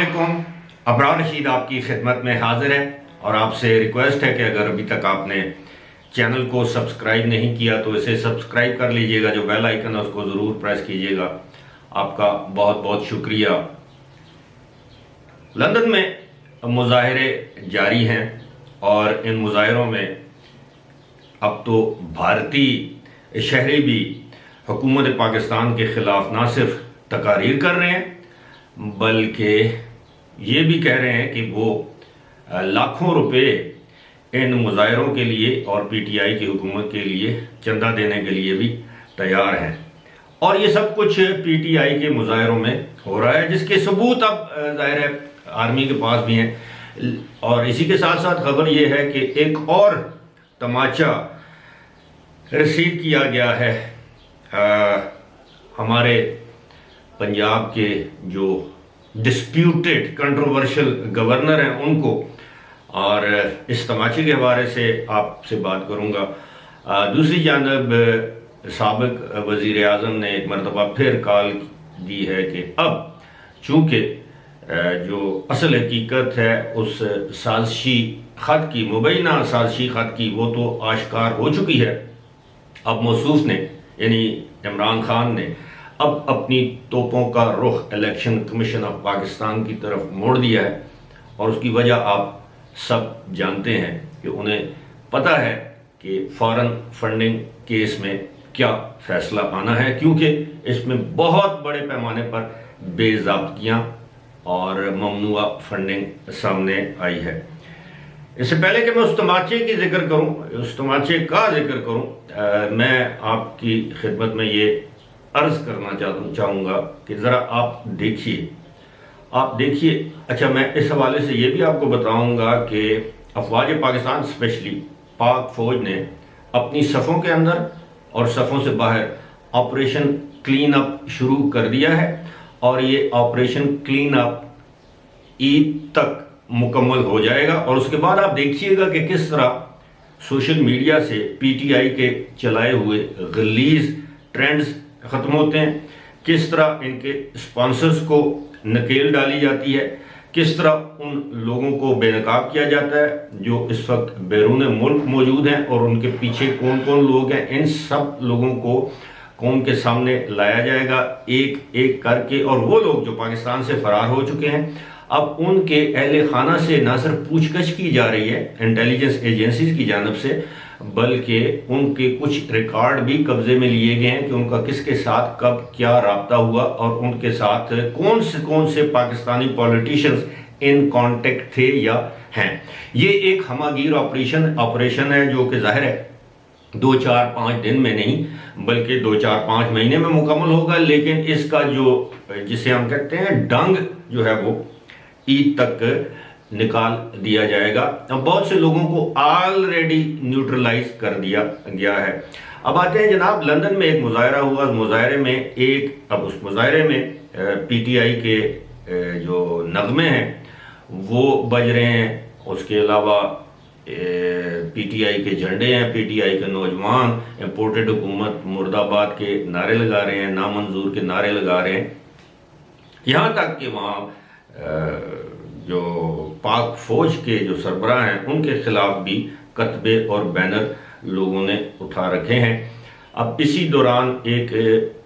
अस्सलामुअलैकुम। अबरार रशीद आपकी खिदमत में हाजिर है और आपसे रिक्वेस्ट है कि अगर अभी तक आपने चैनल को सब्सक्राइब नहीं किया तो इसे सब्सक्राइब कर लीजिएगा। जो बेल आइकन है उसको ज़रूर प्रेस कीजिएगा। आपका बहुत बहुत शुक्रिया। लंदन में मुजाहरे जारी हैं और इन मुजाहरों में अब तो भारतीय शहरी भी हुकूमत पाकिस्तान के ख़िलाफ़ ना सिर्फ तकारीर कर रहे हैं बल्कि ये भी कह रहे हैं कि वो लाखों रुपए इन मुजाहरों के लिए और पीटीआई की हुकूमत के लिए चंदा देने के लिए भी तैयार हैं। और ये सब कुछ पीटीआई के मुजाहरों में हो रहा है, जिसके सबूत अब ज़ाहिर है आर्मी के पास भी हैं। और इसी के साथ साथ खबर ये है कि एक और तमाचा रिसीव किया गया है हमारे पंजाब के जो डिस्प्यूटेड कंट्रोवर्शियल गवर्नर हैं उनको। और इस तमाचे के हवाले से आपसे बात करूंगा। दूसरी जानब साबिक वज़ीर आज़म ने एक मरतबा फिर कॉल दी है कि अब चूँकि जो असल हकीकत है उस साजिशी ख़त की, मुबैना साजिशी ख़त की, वो तो आश्कार हो चुकी है। अब मौसूफ ने यानी इमरान खान ने अब अपनी तोपों का रुख इलेक्शन कमीशन ऑफ पाकिस्तान की तरफ मोड़ दिया है। और उसकी वजह आप सब जानते हैं कि उन्हें पता है कि फॉरेन फंडिंग केस में क्या फैसला आना है, क्योंकि इसमें बहुत बड़े पैमाने पर बेज़ाब्तियाँ और ममनुआ फंडिंग सामने आई है। इससे पहले कि मैं उस तमाचे की जिक्र करूं, उस तमाचे का जिक्र करूं, मैं आपकी खिदमत में ये अर्ज़ करना चाहूँगा कि ज़रा आप देखिए। अच्छा, मैं इस हवाले से ये भी आपको बताऊँगा कि अफवाज पाकिस्तान स्पेशली पाक फ़ौज ने अपनी सफ़ों के अंदर और सफ़ों से बाहर ऑपरेशन क्लीन अप शुरू कर दिया है। और ये ऑपरेशन क्लीन अप ईद तक मुकम्मल हो जाएगा। और उसके बाद आप देखिएगा कि किस तरह सोशल मीडिया से पीटीआई के चलाए हुए गलीज़ ट्रेंड्स ख़त्म होते हैं, किस तरह इनके स्पॉन्सर्स को नकेल डाली जाती है, किस तरह उन लोगों को बेनकाब किया जाता है जो इस वक्त बैरून मुल्क मौजूद हैं और उनके पीछे कौन कौन लोग हैं। इन सब लोगों को कौम के सामने लाया जाएगा एक एक करके। और वो लोग जो पाकिस्तान से फरार हो चुके हैं, अब उनके अहले खाना से न सिर्फ पूछताछ की जा रही है इंटेलिजेंस एजेंसीज की जानिब से, बल्कि उनके कुछ रिकॉर्ड भी कब्जे में लिए गए हैं कि उनका किसके साथ कब क्या राब्ता हुआ और उनके साथ कौन से पाकिस्तानी पॉलिटिशियंस इन कांटेक्ट थे या हैं। ये एक हमागीर ऑपरेशन है जो कि जाहिर है 2-4-5 दिन में नहीं बल्कि 2-4-5 महीने में मुकम्मल होगा। लेकिन इसका जो जिसे हम कहते हैं डंग जो है वो ईद तक निकाल दिया जाएगा। अब बहुत से लोगों को ऑलरेडी न्यूट्रलाइज कर दिया गया है। अब आते हैं जनाब, लंदन में एक मुजाहरा हुआ। उस मुजाहरे में उस मुजाहरे में पीटीआई के जो नगमे हैं वो बज रहे हैं। उसके अलावा पीटीआई के झंडे हैं, पीटीआई के नौजवान इम्पोर्टेड हुकूमत मुर्दाबाद के नारे लगा रहे हैं, नामंजूर के नारे लगा रहे हैं। यहाँ तक कि वहाँ जो पाक फौज के जो सरबराह हैं उनके खिलाफ भी कतबे और बैनर लोगों ने उठा रखे हैं। अब इसी दौरान एक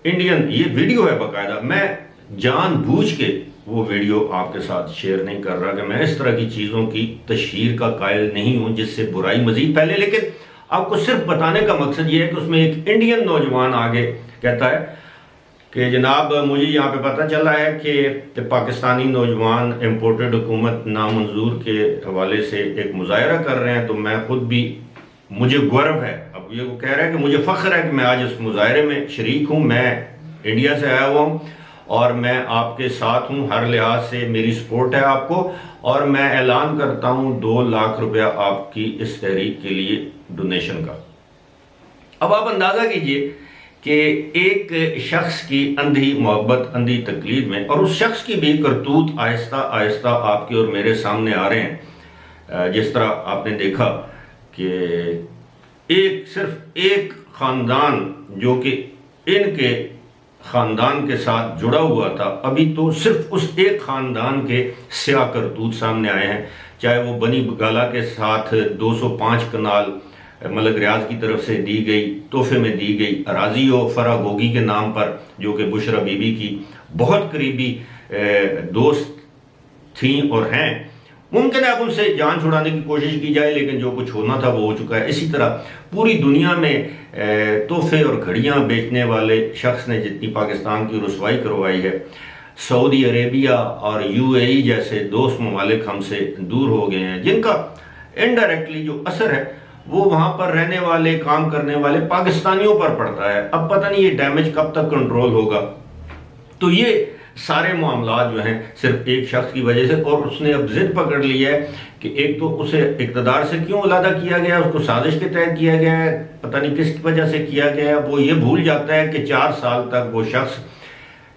इंडियन, ये वीडियो है बाकायदा, मैं जानबूझ के वो वीडियो आपके साथ शेयर नहीं कर रहा कि मैं इस तरह की चीज़ों की तशहीर का कायल नहीं हूँ जिससे बुराई मजीद फैले। लेकिन आपको सिर्फ बताने का मकसद ये है कि उसमें एक इंडियन नौजवान आगे कहता है कि जनाब मुझे यहाँ पे पता चला है कि पाकिस्तानी नौजवान इम्पोर्टेड हुकूमत नामंजूर के हवाले से एक मुजाहरा कर रहे हैं, तो मैं खुद भी, मुझे गर्व है। अब ये वो कह रहा है कि मुझे फ़ख्र है कि मैं आज इस मुजाहरे में शरीक हूँ, मैं इंडिया से आया हुआ हूँ और मैं आपके साथ हूँ, हर लिहाज से मेरी सपोर्ट है आपको। और मैं ऐलान करता हूँ 2 लाख रुपया आपकी इस तहरीक के लिए डोनेशन का। अब आप अंदाज़ा कीजिए कि एक शख्स की अंधी मोहब्बत, अंधी तकलीद में, और उस शख्स की भी करतूत आहिस्ता आहिस्ता आपके और मेरे सामने आ रहे हैं। जिस तरह आपने देखा कि सिर्फ एक ख़ानदान जो कि इनके ख़ानदान के साथ जुड़ा हुआ था, अभी तो सिर्फ उस एक ख़ानदान के स्याह करतूत सामने आए हैं। चाहे वो बनी बगाला के साथ 205 कनाल मलक रियाज की तरफ से दी गई, तोहफे में दी गई अराजी हो फरागोगी के नाम पर, जो कि बुशरा बीबी की बहुत करीबी दोस्त थी और हैं। मुमकिन है अब उनसे जान छुड़ाने की कोशिश की जाए, लेकिन जो कुछ होना था वो हो चुका है। इसी तरह पूरी दुनिया में तोहफे और घड़ियां बेचने वाले शख्स ने जितनी पाकिस्तान की रुसवाई करवाई है, सऊदी अरेबिया और यूएई जैसे दोस्त ममालिक हमसे दूर हो गए हैं, जिनका इनडायरेक्टली जो असर है वो वहाँ पर रहने वाले काम करने वाले पाकिस्तानियों पर पड़ता है। अब पता नहीं ये डैमेज कब तक कंट्रोल होगा। तो ये सारे मामला जो हैं सिर्फ एक शख्स की वजह से, और उसने अब जिद पकड़ ली है कि एक तो उसे इक़्तिदार से क्यों अलहदा किया गया, उसको साजिश के तहत किया गया है, पता नहीं किस वजह से किया गया है। वो ये भूल जाता है कि 4 साल तक वो शख्स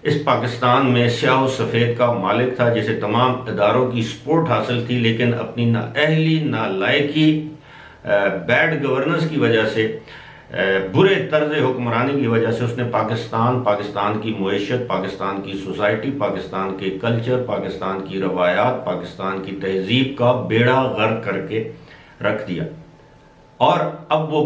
इस पाकिस्तान में स्याह सफ़ेद का मालिक था, जिसे तमाम इदारों की सपोर्ट हासिल थी, लेकिन अपनी नाअहली, नालायकी, बैड गवर्नेंस की वजह से, बुरे तर्ज हुक्मरानी की वजह से उसने पाकिस्तान की मुईशत, पाकिस्तान की सोसाइटी, पाकिस्तान के कल्चर, पाकिस्तान की रवायात, पाकिस्तान की तहजीब का बेड़ा गर्क करके रख दिया। और अब वो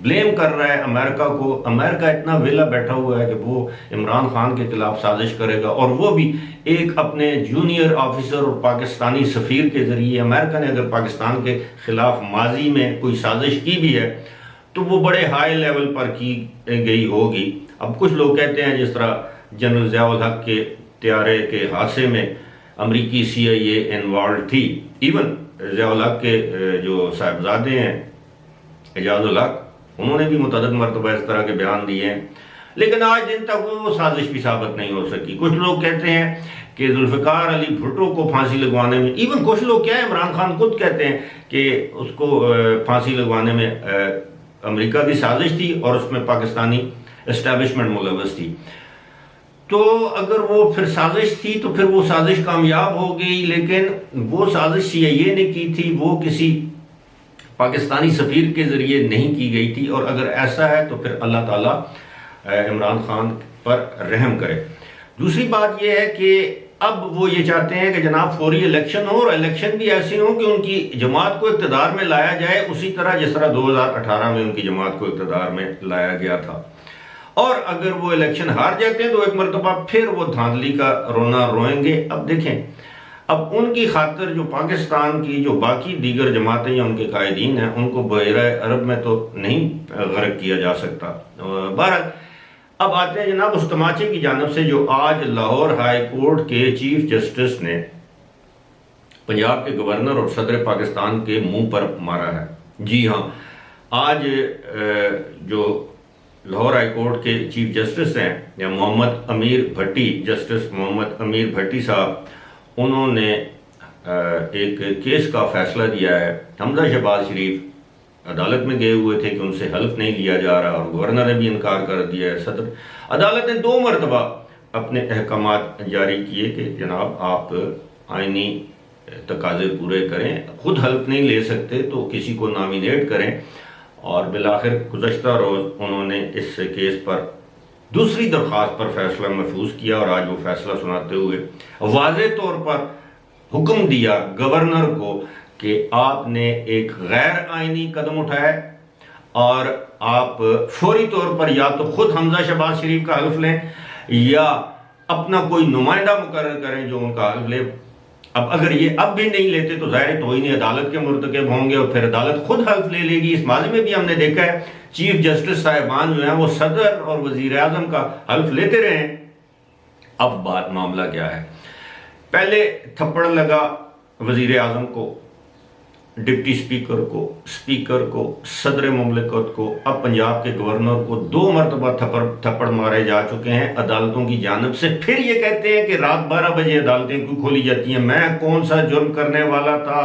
ब्लेम कर रहा है अमेरिका को। अमेरिका इतना वेला बैठा हुआ है कि वो इमरान खान के खिलाफ साजिश करेगा, और वो भी एक अपने जूनियर ऑफिसर और पाकिस्तानी सफ़ीर के ज़रिए। अमेरिका ने अगर पाकिस्तान के खिलाफ माजी में कोई साजिश की भी है तो वो बड़े हाई लेवल पर की गई होगी। अब कुछ लोग कहते हैं जिस तरह जनरल ज़िया-उल हक के त्यारे के हादसे में अमरीकी CIA इन्वॉल्व थी। इवन ज़िया-उल हक के जो साहिबजादे हैं एजाज़ुल हक, उन्होंने भी मुतअद्दिद मरतबा इस तरह के बयान दिए हैं, लेकिन आज दिन तक वो साजिश भी साबित नहीं हो सकी। कुछ लोग कहते हैं कि जुल्फ़िकार अली भुट्टो को फांसी लगवाने में, इवन कुछ लोग क्या है, इमरान खान खुद कहते हैं कि उसको फांसी लगवाने में अमेरिका की साजिश थी और उसमें पाकिस्तानी एस्टैब्लिशमेंट मुलव्वस थी। तो अगर वो फिर साजिश थी तो फिर वो साजिश कामयाब हो गई, लेकिन वो साजिश CIA ने की थी, वो किसी पाकिस्तानी सफ़ीर के ज़रिए नहीं की गई थी। और अगर ऐसा है तो फिर अल्लाह ताला इमरान खान पर रहम करे। दूसरी बात यह है कि अब वो ये चाहते हैं कि जनाब फौरी इलेक्शन हो, और इलेक्शन भी ऐसे हो कि उनकी जमात को इक़्तिदार में लाया जाए, उसी तरह जिस तरह 2018 में उनकी जमात को इक़्तिदार में लाया गया था। और अगर वो इलेक्शन हार जाते हैं तो एक मरतबा फिर वो धांधली का रोना रोएंगे। अब देखें, अब उनकी खातिर जो पाकिस्तान की जो बाकी दीगर जमातें या उनके कायदीन हैं, उनको बहरा अरब में तो नहीं गर्क किया जा सकता। बहरहाल अब आते हैं जनाब उस तमाचे की जानब से जो आज लाहौर हाई कोर्ट के चीफ जस्टिस ने पंजाब के गवर्नर और सदर पाकिस्तान के मुंह पर मारा है। जी हाँ, आज जो लाहौर हाई कोर्ट के चीफ जस्टिस हैं या मोहम्मद अमीर भट्टी, जस्टिस मोहम्मद अमीर भट्टी साहब, उन्होंने एक केस का फैसला दिया है। हमजा शहबाज शरीफ अदालत में गए हुए थे कि उनसे हल्फ नहीं लिया जा रहा, और गवर्नर ने भी इनकार कर दिया है। सदर अदालत ने 2 मरतबा अपने अहकामात जारी किए कि जनाब आप आइनी तकाजे पूरे करें, खुद हल्फ नहीं ले सकते तो किसी को नॉमिनेट करें। और बिलाखिर गुज़श्ता रोज़ उन्होंने इस केस पर दूसरी दरख्वास्त पर फैसला महफूज किया, और आज वो फैसला सुनाते हुए वाज़े तौर पर हुक्म दिया गवर्नर को कि आपने एक गैर आइनी कदम उठाया और आप फौरी तौर पर या तो खुद हमजा शहबाज शरीफ का हल्फ लें या अपना कोई नुमाइंदा मुकर्रर करें जो उनका हल्फ ले। अब अगर ये अब भी नहीं लेते तो ज़ाहिर तो ही नहीं, अदालत के मुर्तकब होंगे और फिर अदालत खुद हल्फ ले लेगी। इस माजी में भी हमने देखा है चीफ जस्टिस साहिबान जो हैं वो सदर और वजीर आज़म का हल्फ लेते रहे। अब बात मामला क्या है, पहले थप्पड़ लगा वजीर आज़म को, डिप्टी स्पीकर को, स्पीकर को, सदर मुमलिकत को, अब पंजाब के गवर्नर को 2 मरतबा थप्पड़ मारे जा चुके हैं अदालतों की जानिब से। फिर ये कहते हैं कि रात 12 बजे अदालतें क्यों खोली जाती हैं, मैं कौन सा जुर्म करने वाला था,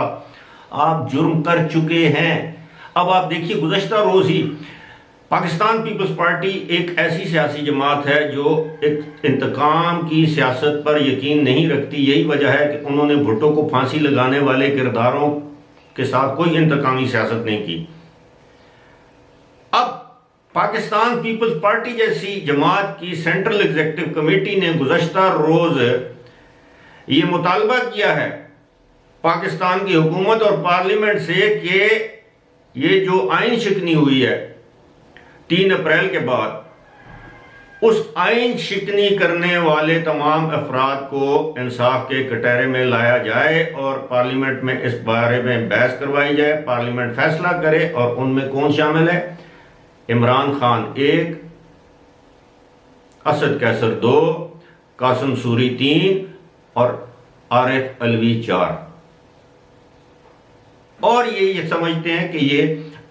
आप जुर्म कर चुके हैं। अब आप देखिए गुज़श्ता रोज़ ही पाकिस्तान पीपल्स पार्टी एक ऐसी सियासी जमात है जो एक इंतकाम की सियासत पर यकीन नहीं रखती। यही वजह है कि उन्होंने भुट्टो को फांसी लगाने वाले किरदारों के साथ कोई इंतकामी सियासत नहीं की। अब पाकिस्तान पीपल्स पार्टी जैसी जमात की सेंट्रल एग्जीक्यूटिव कमेटी ने गुज़श्ता रोज ये मुतालबा किया है पाकिस्तान की हुकूमत और पार्लियामेंट से कि ये जो आइन शिकनी हुई है 3 अप्रैल के बाद, उस आइन शिकनी करने वाले तमाम अफराद को इंसाफ के कटहरे में लाया जाए और पार्लियामेंट में इस बारे में बहस करवाई जाए, पार्लियामेंट फैसला करे। और उनमें कौन शामिल है? इमरान खान 1, असद कैसर 2, कासिम सूरी 3 और आरिफ अलवी 4। और ये समझते हैं कि ये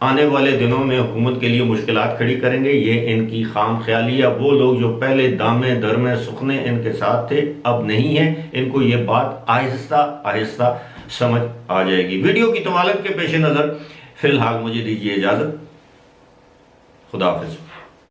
आने वाले दिनों में हुकूमत के लिए मुश्किलात खड़ी करेंगे। ये इनकी खाम ख्याली है। वो लोग जो पहले दामे दरमे सुखने इनके साथ थे अब नहीं है। इनको ये बात आहिस्ता आहिस्ता समझ आ जाएगी। वीडियो की तवालत के पेश नज़र फिलहाल मुझे दीजिए इजाज़त। खुदा हाफिज़।